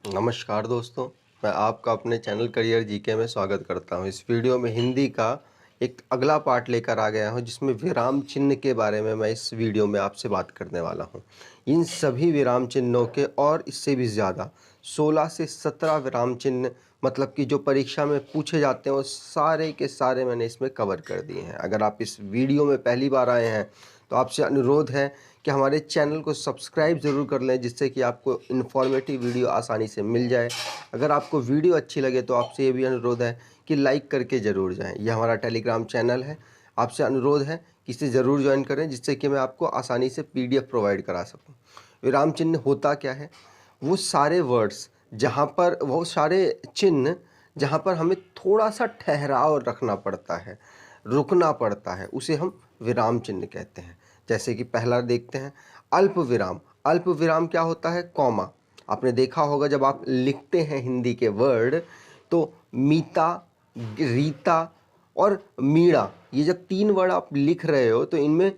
नमस्कार दोस्तों, मैं आपका अपने चैनल करियर जीके में स्वागत करता हूं। इस वीडियो में हिंदी का एक अगला पार्ट लेकर आ गया हूं जिसमें विराम चिन्ह के बारे में मैं इस वीडियो में आपसे बात करने वाला हूं। इन सभी विराम चिन्हों के और इससे भी ज़्यादा 16 से 17 विराम चिन्ह मतलब कि जो परीक्षा में पूछे जाते हैं वो सारे के सारे मैंने इसमें कवर कर दिए हैं। अगर आप इस वीडियो में पहली बार आए हैं तो आपसे अनुरोध है कि हमारे चैनल को सब्सक्राइब ज़रूर कर लें जिससे कि आपको इन्फॉर्मेटिव वीडियो आसानी से मिल जाए। अगर आपको वीडियो अच्छी लगे तो आपसे ये भी अनुरोध है कि लाइक करके ज़रूर जाएं। यह हमारा टेलीग्राम चैनल है, आपसे अनुरोध है कि इसे ज़रूर ज्वाइन करें जिससे कि मैं आपको आसानी से PDF प्रोवाइड करा सकूँ। विराम चिन्ह होता क्या है? वो सारे वर्ड्स जहाँ पर वो सारे चिन्ह जहाँ पर हमें थोड़ा सा ठहराव रखना पड़ता है, रुकना पड़ता है, उसे हम विराम चिन्ह कहते हैं। जैसे कि पहला देखते हैं अल्प विराम। अल्प विराम क्या होता है? कॉमा। आपने देखा होगा जब आप लिखते हैं हिंदी के वर्ड तो मीता, रीता और मीणा, ये जब 3 वर्ड आप लिख रहे हो तो इनमें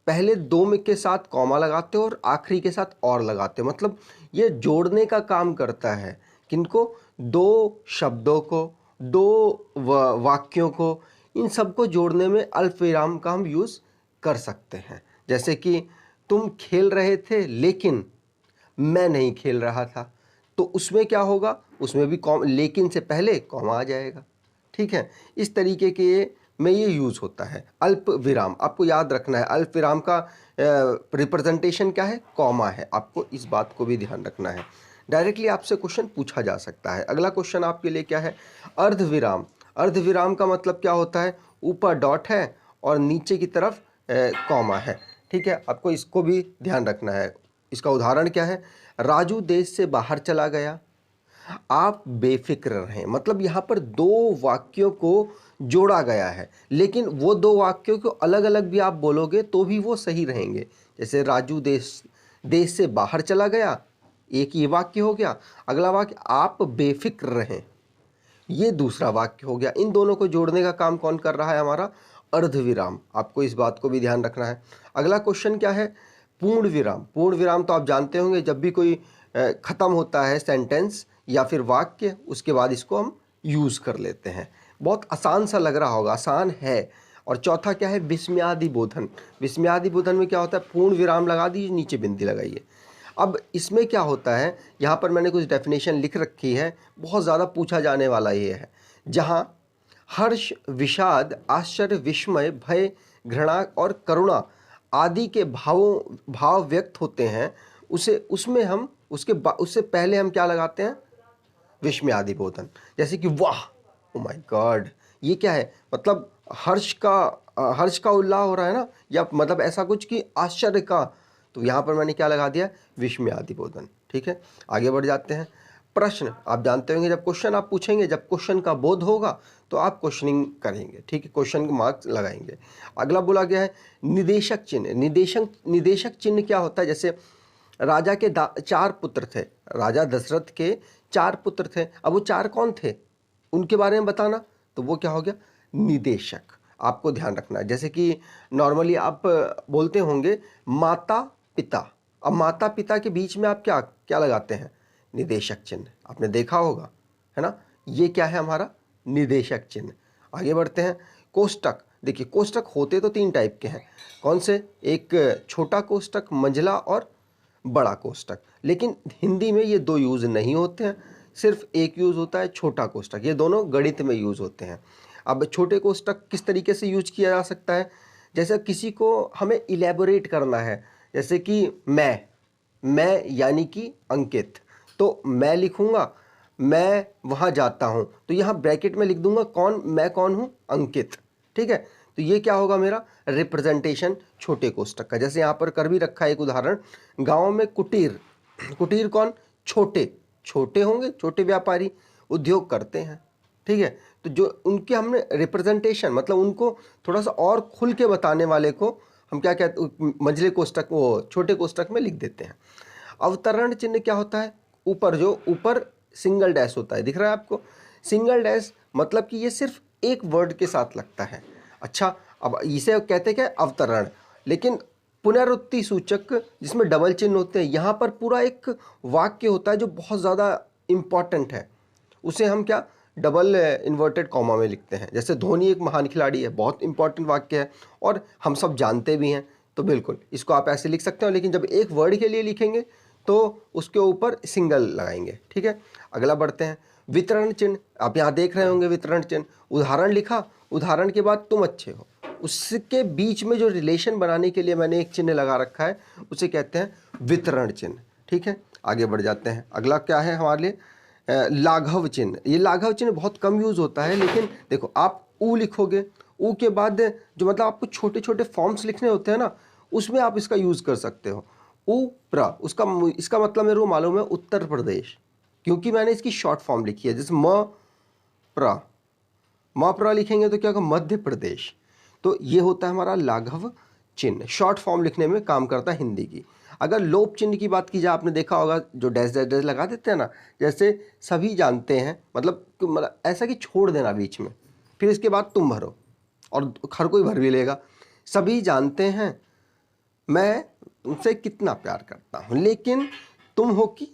पहले 2 में के साथ कॉमा लगाते हो और आखिरी के साथ और लगाते हो। मतलब ये जोड़ने का काम करता है। किनको? 2 शब्दों को, 2 वाक्यों को, इन सबको जोड़ने में अल्प विराम का हम यूज़ कर सकते हैं। जैसे कि तुम खेल रहे थे लेकिन मैं नहीं खेल रहा था, तो उसमें क्या होगा? उसमें भी लेकिन से पहले कॉमा आ जाएगा। ठीक है, इस तरीके के में ये यूज़ होता है अल्प विराम। आपको याद रखना है अल्प विराम का रिप्रेजेंटेशन क्या है? कॉमा है। आपको इस बात को भी ध्यान रखना है। डायरेक्टली आपसे क्वेश्चन पूछा जा सकता है। अगला क्वेश्चन आपके लिए क्या है? अर्ध विराम। अर्ध विराम का मतलब क्या होता है? ऊपर डॉट है और नीचे की तरफ कॉमा है। ठीक है, आपको इसको भी ध्यान रखना है। इसका उदाहरण क्या है? राजू देश से बाहर चला गया, आप बेफिक्र रहें। मतलब यहाँ पर 2 वाक्यों को जोड़ा गया है, लेकिन वो 2 वाक्यों को अलग अलग भी आप बोलोगे तो भी वो सही रहेंगे। जैसे राजू देश देश से बाहर चला गया, एक ये वाक्य हो गया। अगला वाक्य आप बेफिक्र रहें, ये दूसरा वाक्य हो गया। इन दोनों को जोड़ने का काम कौन कर रहा है? हमारा अर्धविराम। आपको इस बात को भी ध्यान रखना है। अगला क्वेश्चन क्या है? पूर्ण विराम। पूर्ण विराम तो आप जानते होंगे, जब भी कोई ख़त्म होता है सेंटेंस या फिर वाक्य, उसके बाद इसको हम यूज़ कर लेते हैं। बहुत आसान सा लग रहा होगा, आसान है। और चौथा क्या है? विस्मयादि बोधन। विस्मयादि बोधन में क्या होता है? पूर्ण विराम लगा दीजिए, नीचे बिंदी लगाइए। अब इसमें क्या होता है? यहाँ पर मैंने कुछ डेफिनेशन लिख रखी है, बहुत ज़्यादा पूछा जाने वाला ये है। जहाँ हर्ष, विषाद, आश्चर्य, विस्मय, भय, घृणा और करुणा आदि के भाव व्यक्त होते हैं, उसे उसमें हम उससे पहले हम क्या लगाते हैं? विस्मयादि बोधन। जैसे कि वाह, ओ माय गॉड, ये क्या है? मतलब हर्ष का उल्लाह हो रहा है ना, या मतलब ऐसा कुछ कि आश्चर्य का, तो यहाँ पर मैंने क्या लगा दिया? विस्मयादि बोधन। ठीक है, आगे बढ़ जाते हैं। प्रश्न। आप जानते होंगे जब क्वेश्चन आप पूछेंगे, जब क्वेश्चन का बोध होगा तो आप क्वेश्चनिंग करेंगे। ठीक है, क्वेश्चन के मार्क्स लगाएंगे। अगला बोला गया है निदेशक चिन्ह। निदेशक चिन्ह क्या होता है? जैसे राजा के 4 पुत्र थे, राजा दशरथ के 4 पुत्र थे। अब वो 4 कौन थे? उनके बारे में बताना, तो वो क्या हो गया? निदेशक। आपको ध्यान रखना है। जैसे कि नॉर्मली आप बोलते होंगे माता पिता। अब माता पिता के बीच में आप क्या क्या लगाते हैं? निदेशक चिन्ह। आपने देखा होगा, है ना? ये क्या है? हमारा निदेशक चिन्ह। आगे बढ़ते हैं। कोष्टक। देखिए, कोष्टक होते तो 3 टाइप के हैं। कौन से? एक छोटा कोष्टक, मंझला और बड़ा कोष्टक। लेकिन हिंदी में ये 2 यूज़ नहीं होते हैं, सिर्फ एक यूज़ होता है छोटा कोष्टक। ये दोनों गणित में यूज़ होते हैं। अब छोटे कोष्टक किस तरीके से यूज किया जा सकता है? जैसे किसी को हमें इलेबोरेट करना है, जैसे कि मैं यानी कि अंकित, तो मैं लिखूंगा मैं वहाँ जाता हूँ, तो यहाँ ब्रैकेट में लिख दूंगा कौन? मैं कौन हूँ? अंकित। ठीक है, तो ये क्या होगा? मेरा रिप्रेजेंटेशन छोटे कोष्टक का। जैसे यहाँ पर कर भी रखा है एक उदाहरण, गाँव में कुटीर। कुटीर कौन? छोटे छोटे होंगे, छोटे व्यापारी उद्योग करते हैं। ठीक है, तो जो उनके हमने रिप्रेजेंटेशन मतलब उनको थोड़ा सा और खुल के बताने वाले को हम क्या कहते? मंझले कोष्टक, वो छोटे कोष्टक में लिख देते हैं। अवतरण चिन्ह क्या होता है? ऊपर जो ऊपर सिंगल डैश होता है, दिख रहा है आपको? सिंगल डैश मतलब कि ये सिर्फ एक वर्ड के साथ लगता है। अच्छा, अब इसे कहते हैं क्या? अवतरण। लेकिन पुनरुक्ति सूचक जिसमें डबल चिन्ह होते हैं, यहाँ पर पूरा एक वाक्य होता है जो बहुत ज़्यादा इम्पॉर्टेंट है उसे हम क्या डबल इन्वर्टेड कॉमा में लिखते हैं। जैसे धोनी एक महान खिलाड़ी है, बहुत इंपॉर्टेंट वाक्य है और हम सब जानते भी हैं, तो बिल्कुल इसको आप ऐसे लिख सकते हो। लेकिन जब एक वर्ड के लिए लिखेंगे तो उसके ऊपर सिंगल लगाएंगे, ठीक है। अगला बढ़ते हैं, वितरण चिन्ह। आप यहाँ देख रहे होंगे वितरण चिन्ह, उदाहरण लिखा, उदाहरण के बाद तुम अच्छे हो, उसके बीच में जो रिलेशन बनाने के लिए मैंने एक चिन्ह लगा रखा है उसे कहते हैं वितरण चिन्ह, ठीक है। आगे बढ़ जाते हैं, अगला क्या है हमारे लिए, लाघव चिन्ह। ये लाघव चिन्ह बहुत कम यूज़ होता है, लेकिन देखो आप ऊ लिखोगे, ऊ के बाद जो मतलब आपको छोटे छोटे फॉर्म्स लिखने होते हैं ना, उसमें आप इसका यूज़ कर सकते हो। ऊ प्र, इसका मतलब मेरे को मालूम है उत्तर प्रदेश, क्योंकि मैंने इसकी शॉर्ट फॉर्म लिखी है। जैसे म प्र लिखेंगे तो क्या होगा, मध्य प्रदेश। तो ये होता है हमारा लाघव चिन्ह, शॉर्ट फॉर्म लिखने में काम करता है हिंदी की। अगर लोप चिन्ह की बात की जाए, आपने देखा होगा जो डैश डैश डैश लगा देते हैं ना, जैसे सभी जानते हैं, मतलब ऐसा कि छोड़ देना बीच में, फिर इसके बाद तुम भरो और हर कोई भर भी लेगा। सभी जानते हैं मैं तुमसे कितना प्यार करता हूँ, लेकिन तुम हो कि,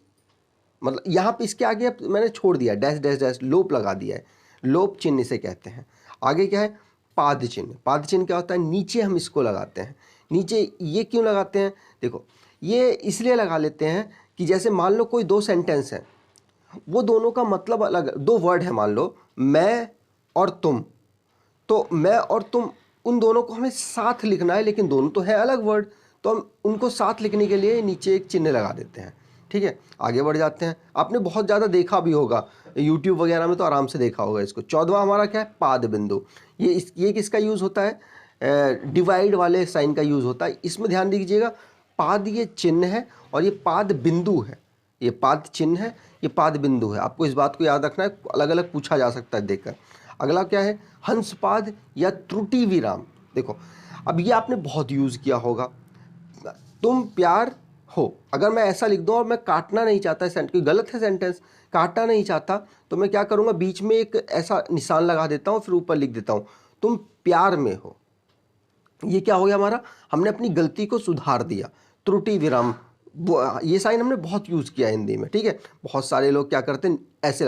मतलब यहाँ पे इसके आगे मैंने छोड़ दिया डैश डैश डैश, लोप लगा दिया है, लोप चिन्ह इसे कहते हैं। आगे क्या है, पाद चिन्ह। पाद चिन्ह क्या होता है, नीचे हम इसको लगाते हैं। नीचे ये क्यों लगाते हैं, देखो ये इसलिए लगा लेते हैं कि जैसे मान लो कोई दो सेंटेंस हैं, वो दोनों का मतलब अलग, दो वर्ड है, मान लो मैं और तुम, तो मैं और तुम उन दोनों को हमें साथ लिखना है, लेकिन दोनों तो है अलग वर्ड, तो हम उनको साथ लिखने के लिए नीचे एक चिन्ह लगा देते हैं, ठीक है। आगे बढ़ जाते हैं, आपने बहुत ज़्यादा देखा भी होगा यूट्यूब वगैरह में, तो आराम से देखा होगा इसको। 14वां हमारा क्या है, पाद बिंदु। ये किसका यूज़ होता है, डिवाइड वाले साइन का यूज़ होता है। इसमें ध्यान दीजिएगा, पाद ये चिन्ह है और ये पाद बिंदु है। ये पाद चिन्ह है, ये पाद बिंदु है। आपको इस बात को याद रखना है, अलग अलग पूछा जा सकता है देखकर। अगला क्या है, हंसपाद या त्रुटि विराम। देखो अब ये आपने बहुत यूज़ किया होगा, तुम प्यार हो, अगर मैं ऐसा लिख दूं और मैं काटना नहीं चाहता सेंटेंस, गलत है सेंटेंस, काटना नहीं चाहता, तो मैं क्या करूंगा, बीच में एक ऐसा निशान लगा देता हूं, फिर ऊपर लिख देता हूं तुम प्यार में हो। ये क्या हो गया हमारा, हमने अपनी गलती को सुधार दिया। त्रुटि विराम, ये साइन हमने बहुत यूज़ किया हिंदी में, ठीक है। बहुत सारे लोग क्या करते हैं, ऐसे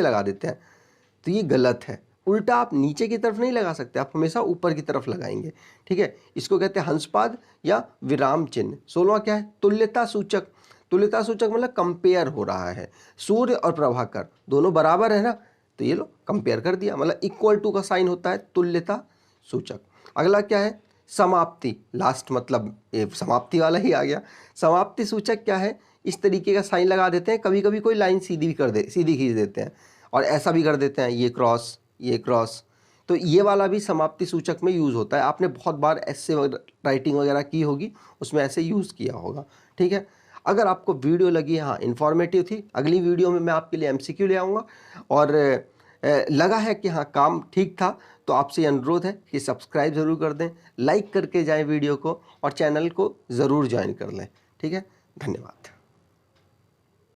लगा देते हैं, तो ये गलत है। उल्टा आप नीचे की तरफ नहीं लगा सकते, आप हमेशा ऊपर की तरफ लगाएंगे, ठीक है। इसको कहते हैं हंसपाद या विराम चिन्ह। 16वां क्या है, तुल्यता सूचक। तुल्यता सूचक मतलब कंपेयर हो रहा है, सूर्य और प्रभाकर दोनों बराबर है ना, तो ये लो कंपेयर कर दिया, मतलब इक्वल टू का साइन होता है तुल्यता सूचक। अगला क्या है, समाप्ति, लास्ट, मतलब ये समाप्ति वाला ही आ गया। समाप्ति सूचक क्या है, इस तरीके का साइन लगा देते हैं, कभी कभी कोई लाइन सीधी खींच देते हैं और ऐसा भी कर देते हैं, ये क्रॉस ये क्रॉस, तो ये वाला भी समाप्ति सूचक में यूज़ होता है। आपने बहुत बार ऐसे राइटिंग वगैरह की होगी, उसमें ऐसे यूज़ किया होगा, ठीक है। अगर आपको वीडियो लगी, हाँ इन्फॉर्मेटिव थी, अगली वीडियो में मैं आपके लिए एमसीक्यू ले आऊँगा, और लगा है कि हाँ काम ठीक था, तो आपसे अनुरोध है कि सब्सक्राइब ज़रूर कर दें, लाइक करके जाएं वीडियो को, और चैनल को ज़रूर ज्वाइन कर लें, ठीक है। धन्यवाद।